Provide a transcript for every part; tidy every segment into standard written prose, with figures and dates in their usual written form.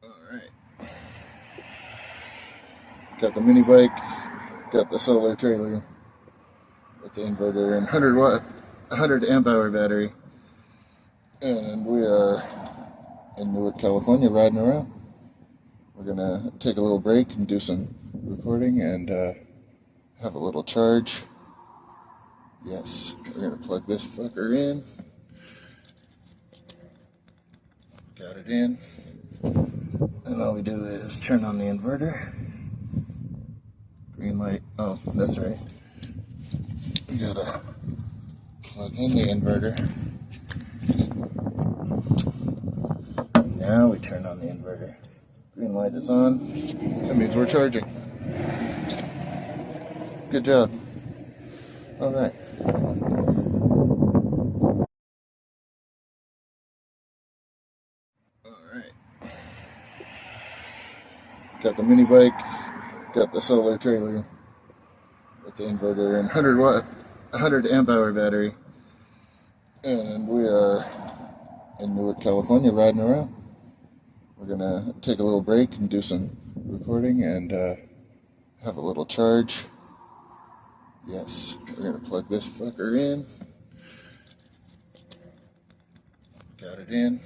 Alright. Got the mini bike, got the solar trailer with the inverter and 100 amp hour battery. And we are in Newark, California riding around. We're gonna take a little break and do some recording and have a little charge. Yes, we're gonna plug this fucker in. Got it in. And all we do is turn on the inverter. Green light. Oh, that's right. We gotta plug in the inverter. Now we turn on the inverter. Green light is on. That means we're charging. Good job. All right. All right. Got the mini bike, got the solar trailer with the inverter and 100 amp hour battery. And we are in Newark, California riding around. We're gonna take a little break and do some recording and have a little charge. Yes, we're gonna plug this fucker in. Got it in.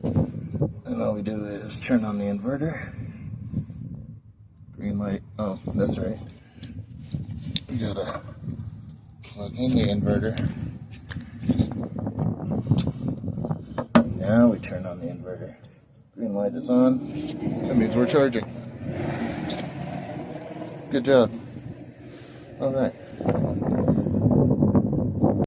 And all we do is turn on the inverter. Green light. Oh, that's right. We gotta plug in the inverter. Now we turn on the inverter. Green light is on. That means we're charging. Good job. All right.